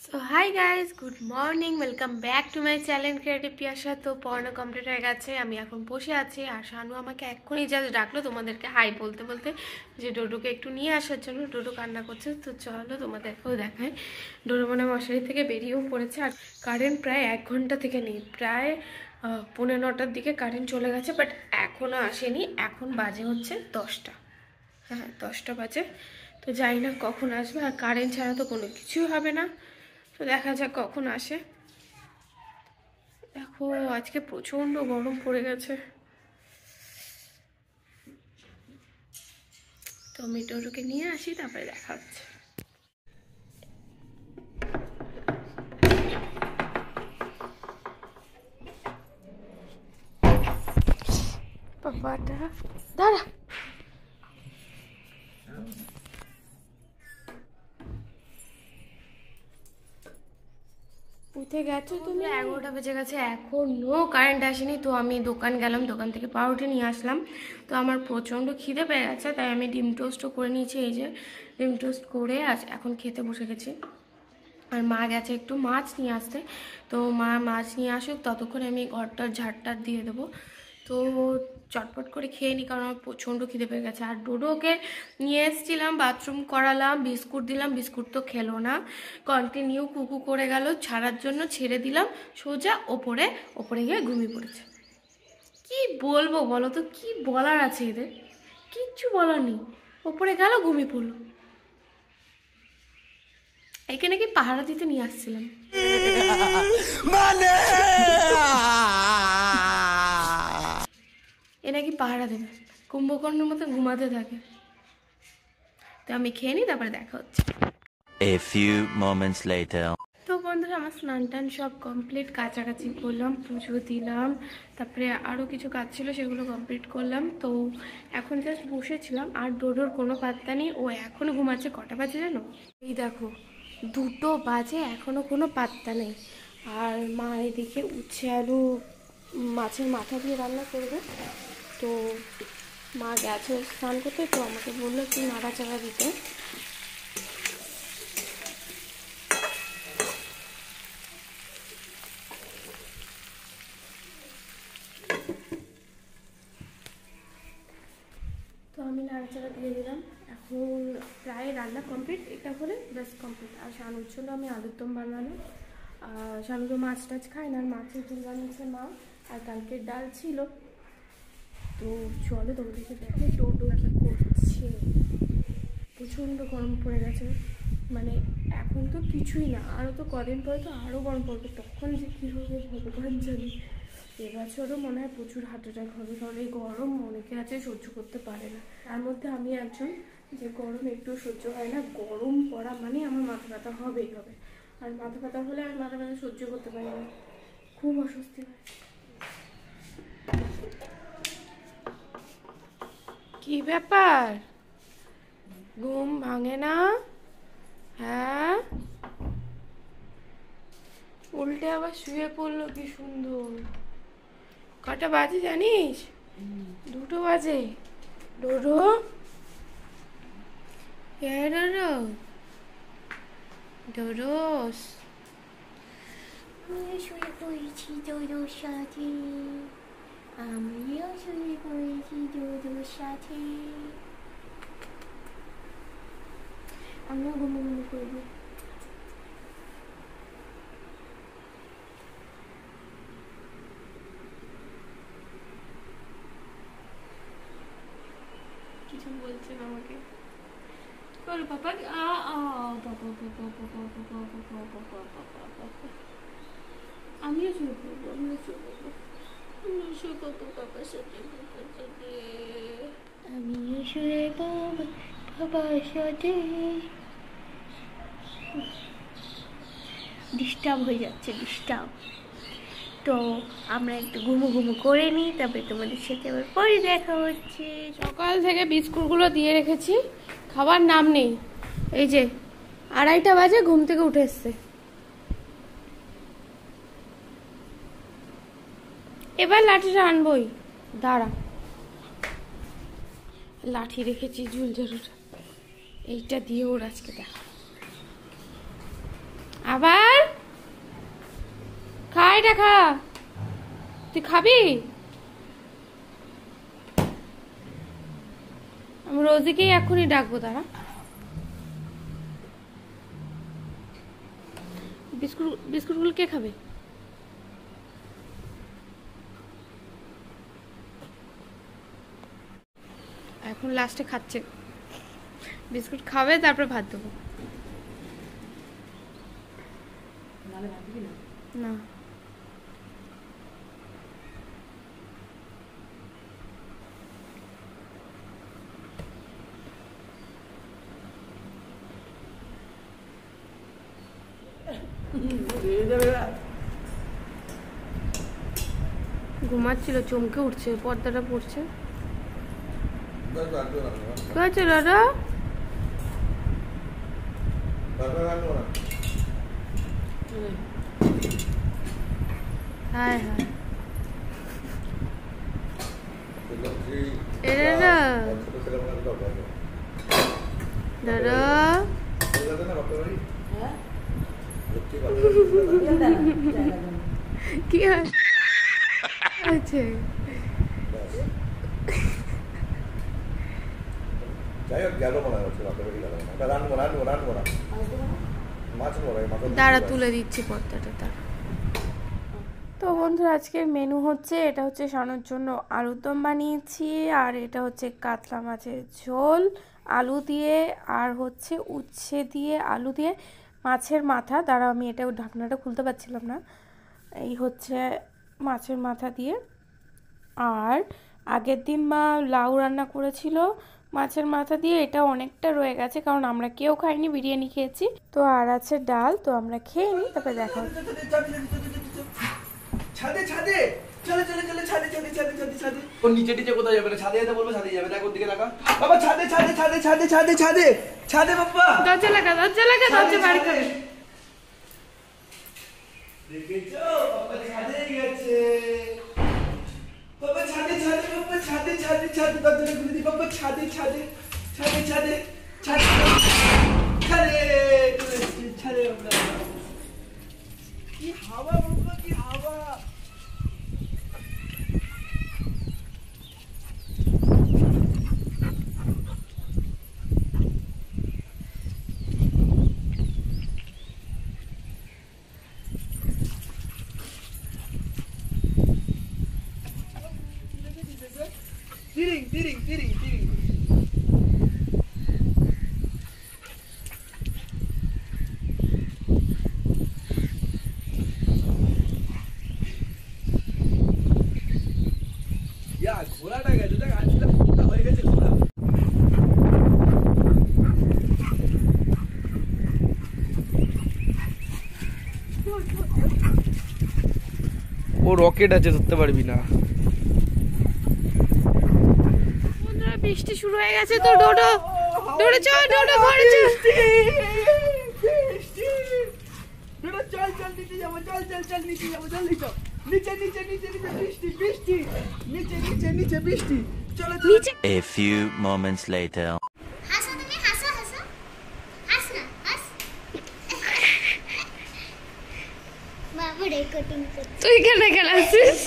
So hi guys, good morning, welcome back to my channel creative Piyasa. তো পড়ানো complete হয়ে গেছে, আমি এখন বসে আছি। আর শানু আমাকে এক্ষুনি জাস্ট ডাকলো তোমাদেরকে হাই বলতে বলতে, যে ডোডোকে একটু নিয়ে আসার জন্য। ডোডো কান্না করছে, তো চলো তোমাদেরকেও দেখায়। ডোডো মনে মশারি থেকে বেরিয়েও পড়েছে। আর কারেন্ট প্রায় 1 ঘন্টা থেকে নেই, প্রায় 9:45-র দিকে কারেন্ট চলে গেছে, বাট এখনও আসেনি। এখন বাজে হচ্ছে 10টা, হ্যাঁ 10টা বাজে। তো জানি না কখন আসবে, আর কারেন্ট ছাড়া তো কোনো কিছুই হবে না। তো দেখা যাক কখন আসে। দেখো আজকে প্রচন্ড গরম পড়ে গেছে। তো আমি টোটোকে নিয়ে আসি, তারপরে দেখা হচ্ছে। বাবাটা দাঁড়া, উঠে গেছো তুমি? 11টা বেজে গেছে, এখনো কারেন্ট আসেনি। তো আমি দোকান গেলাম, দোকান থেকে পাউরুটি নিয়ে আসলাম। তো আমার প্রচণ্ড খিদে পেয়ে গেছে, তাই আমি ডিম টোস্টও করে নিয়েছি। এই যে ডিম টোস্ট করে এখন খেতে বসে গেছি। আর মা গেছে একটু মাছ নিয়ে আসতে। তো মা মাছ নিয়ে আসুক, ততক্ষণে আমি ঘরটার ঝাড়টার দিয়ে দেবো। তো চটপট করে খেয়ে নিই, কারণ আমার প্রচণ্ড খিদে পেয়ে গেছে। আর ডোডোকে নিয়ে এসেছিলাম, বাথরুম করালাম, বিস্কুট দিলাম, বিস্কুট তো খেলো না, কন্টিনিউ কুকু করে গেল। ছাড়ার জন্য ছেড়ে দিলাম, সোজা ওপরে গিয়ে ঘুমিয়ে পড়েছে। কি বলবো বলো তো, কি বলার আছে এদের? কিচ্ছু বলার নেই, ওপরে গেল ঘুমিয়ে পড়লো। একে নাকি পাহারা দিতে নিয়ে আসছিলাম। এ নাকি পাহারা দেবে, কুম্ভকর্ণের মতো ঘুমাতে থাকে। তো আমি খেয়ে নিই, তারপরে দেখা হচ্ছে। A few moments later. তো বন্ধুরা, আমার স্নান টান সব কমপ্লিট, কাছাকাছি করলাম, পুজো দিলাম, তারপরে আরও কিছু কাজ ছিল সেগুলো কমপ্লিট করলাম। তো এখন জাস্ট বসেছিলাম। আর ডোডোর কোনো পাত্তা নেই, ও এখনও ঘুমাচ্ছে। কটা বাজে জানো? এই দেখো 2টো বাজে, এখনও কোনো পাত্তা নেই। আর মা এদিকে উচ্ছে আলু মাছের মাথা দিয়ে রান্না করবে। তো মা গেছে স্নান করতে, তো আমাকে বললো একটু নাড়াচাড়া দিতে। তো আমি নাড়াচাড়া দিয়ে দিলাম। এখন প্রায় রান্না কমপ্লিট, এটা হলে ব্যাস কমপ্লিট। আর শানুর জন্য আমি আলুর দম বানালাম। শানু তো মাছ টাছ খায় না, আর মাছের ঝোল বানিয়েছে মা, আর কালকের ডাল ছিল। তো চলো তোমাদেরকে দেখো ডোডো কী করছে। প্রচণ্ড গরম পড়ে গেছে, মানে এখন তো কিছুই না, আরও তো কদিন পরে তো আরও গরম পড়বে। তখন যে কী হবে ভগবান জানি। এবছরও মনে হয় প্রচুর হার্ট অ্যাটাক হবে, কারণ এই গরম অনেকে আছে সহ্য করতে পারে না। তার মধ্যে আমি একজন, যে গরম একটু সহ্য হয় না। গরম পড়া মানে আমার মাথা ব্যথা হবেই হবে। আর মাথা ব্যথা হলে আমি মাথা ব্যথা সহ্য করতে পারি না, খুব অস্বস্তি হয়। কি ব্যাপার, ঘুম ভাঙে না? হ্যাঁ, উল্টে আবার শুয়ে পড়লো, কি সুন্দর। কটা বাজে জানিস? 2টো বাজে। ডোডো, হ্যাঁ ডোডো, ডোডোস। আমিও শুয়ে পড়েছি ডোডোর সাথে, আমিও শুয়ে পড়েছি ডোডোর সাথে। আমিও ঘুমো ঘুমো করবো। কিছু বলছেন আমাকে, বলো পাপা। আ আ পাপা পাপা পাপা পাপা পাপা পাপা পাপা পাপা। আমিও শুয়ে পড়বো, আমিও শুয়ে পড়বো, আমিও শুয়ে পড়বো পাপার সাথে, পাপার সাথে। আমিও শুয়ে পড়বো বাবার সাথে। ডিস্টার্ব হয়ে যাচ্ছে, ডিস্টার্ব। তো আমরা একটু ঘুমো ঘুমো করে নিই, তারপরে তোমাদের সাথে আবার পরে দেখা হচ্ছে। সকাল থেকে বিস্কুটগুলো দিয়ে রেখেছি, খাবার নাম নেই। এই যে 2:30টা বাজে ঘুম থেকে উঠে এসছে। এবার লাঠিটা আনবই, দাঁড়া। লাঠি রেখেছি, ঝুল ঝাড়ুটা এইটা দিয়ে ওর আজকে দেখা। আবার খা, এটা খা। তুই খাবি? আমি রোজিকেই এখনই ডাকবো, তারা। বিস্কুটগুলো কে খাবে? এখন লাস্টে খাচ্ছে। বিস্কুট খাবে, তারপর ভাত দেবো। না, ঘুমাচ্ছিল, চমকে উঠছে, পর্দাটা পড়ছে। দাদা হ্যাঁ হ্যাঁ, দাদা কি আছে? দাঁড়া, তুলে দিচ্ছি পর্দাটা, তার। তো বন্ধুরা, আজকের মেনু হচ্ছে, এটা হচ্ছে শানুর জন্য আলুর দম বানিয়েছি, আর এটা হচ্ছে কাতলা মাছের ঝোল আলু দিয়ে, আর হচ্ছে উচ্ছে দিয়ে আলু দিয়ে মাছের মাথা। দাঁড়া, আমি এটা ঢাকনাটা খুলতে পারছিলাম না। এই হচ্ছে মাছের মাথা দিয়ে। আর আগের দিন মা লাউ রান্না করেছিল মাছের মাথা দিয়ে, এটা অনেকটা রয়ে গেছে, কারণ আমরা কেউ খাইনি, বিরিয়ানি খেয়েছি। তো আর আছে ডাল, তো আমরা খেয়ে নিই, তারপরে দেখা হচ্ছে। ছাদে ছাদে চলে চলে চলে ছাদে ছাদে ছাদে ছাদে ছাদে ও নিচে নিচে কোথায় যাবে না, ছাদে যেতে বলবো ছাদে যাবে। দেখো ওদিকে দেখা বাবা, ছাদে ছাদে ছাদে ছাদে ছাদে ছাদে ছাদে বাবা, দরজা লাগা, দরজা লাগা, দরজা বাড়ি করে। দেখেছো বাবা ছাদে গেছে, বাবা ছাদে ছাদে, বাবা ছাদে ছাদে ছাদে, দরজা খুলে দি বাবা, ছাদে ছাদে ছাদে ছাদে ছাদে ছাদে ছাদে বাবা। কি হাওয়া বাবা, কি হাওয়া। তিরিং তিরিং তিরিং তিরিং ইয়া ঘোড়াটা গেছে, দেখ আজকে পুরো হয়ে গেছে ঘোড়া। ও রকেট আছে, ধরতে পারবি না। বৃষ্টি শুরু হয়ে গেছে, তো ডোডো ডোডো চল, ডোডো ঘরে চল। ডোডো চল চল, নিচে যাবো, চল চল চল, নিচে যাবো, চল নিচে নিচে নিচে নিচে নিচে বৃষ্টি বৃষ্টি, নিচে নিচে নিচে বৃষ্টি, চলো নিচে। A few moments later. হাসো তুমি, হাসো হাসো, হাস না হাস। বাবা রেকর্ডিং করছে। তুই কেন এখানে আসছিস?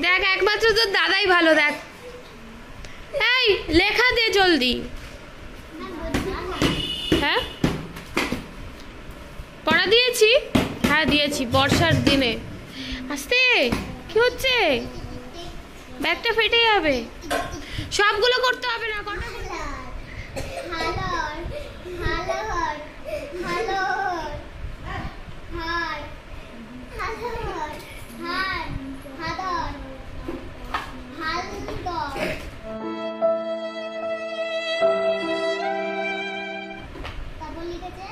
দেখ, একমাত্র তোর দাদাই ভালো। দেখ, এই লেখা দে জলদি। হ্যাঁ, পড়া দিয়েছি, হ্যাঁ দিয়েছি, বর্ষার দিনে। আস্তে, কি হচ্ছে? ব্যাগটা ফেটে যাবে। সবগুলো করতে হবে না, কটা করতে হবে? হালর হালর হালর হার হালর হার হাদর হালদর। তারপর লিখেছে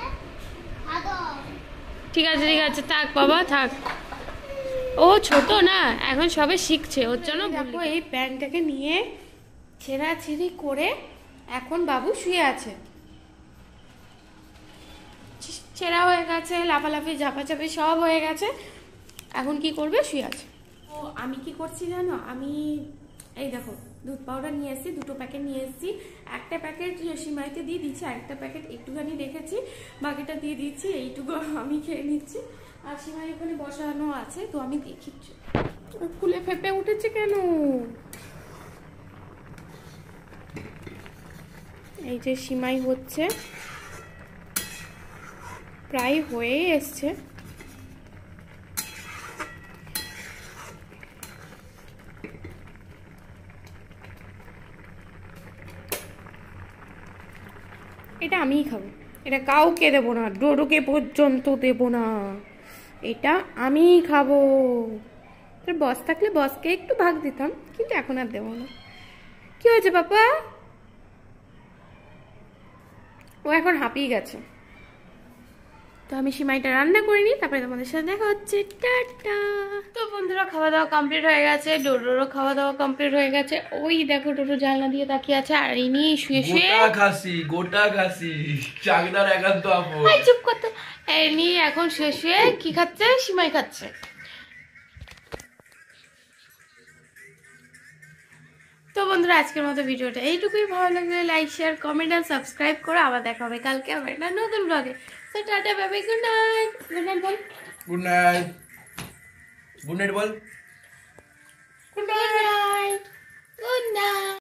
হাদর। ঠিক আছে ঠিক আছে, থাক বাবা থাক, ও ছোট না, এখন সবে শিখছে, ওর জন্য। দেখো, এই প্যান্টটাকে নিয়ে ছেঁড়াছিড়ি করে এখন বাবু শুয়ে আছে। ছেঁড়া হয়ে গেছে, লাফালাফি ঝাপাঝাপি সব হয়ে গেছে, এখন কি করবে? শুয়ে আছে। ও আমি কি করছি জানো? আমি এই দেখো দুধ পাউডার নিয়ে এসেছি, 2টো প্যাকেট নিয়ে এসেছি। একটা প্যাকেট সিমাইতে দিয়ে দিচ্ছি, একটা প্যাকেট একটুখানি রেখেছি, বাকিটা দিয়ে দিচ্ছি। এইটুকু আমি খেয়ে নিচ্ছি, আর সিমাই ওখানে বসানো আছে, তো আমি দেখি। ফুলে ফেপে উঠেছে কেন? এই যে সিমাই হচ্ছে, প্রায় হয়েই এসছে। এটা আমিই খাবো, এটা কাউকে দেবো না, ডোডোকে পর্যন্ত দেবো না, এটা আমিই খাবো। তোর বস থাকলে বসকে একটু ভাগ দিতাম, কিন্তু এখন আর দেবো না। কি হয়েছে বাবা? ও এখন হাঁপিয়ে গেছে। তো আমি সিমাইটা রান্না করিনি, তারপরে তোমাদের সাথে দেখা হচ্ছে। টাটা। তো বন্ধুরা, খাওয়া দাওয়া কমপ্লিট হয়ে গেছে, ডোডোরও খাওয়া দাওয়া কমপ্লিট হয়ে গেছে। ওই দেখো ডোডো জানলা দিয়ে তাকিয়ে আছে, আর ইনি শুয়ে শুয়ে গোটা খাসি চাকদার একান্ত আপন। চুপ করতো। ইনি এখন শুয়ে শুয়ে কি খাচ্ছে? সিমাই খাচ্ছে। তো বন্ধুরা, আজকের মতো ভিডিওটা এইটুকুই। ভালো লাগলে লাইক, শেয়ার, কমেন্ট আর সাবস্ক্রাইব করো। আবার দেখা হবে কালকে আবার একটা নতুন ব্লগে। তো tata, bye bye, good night. Good night বল। Good night. গুড নাইট বল। Good night. Good night.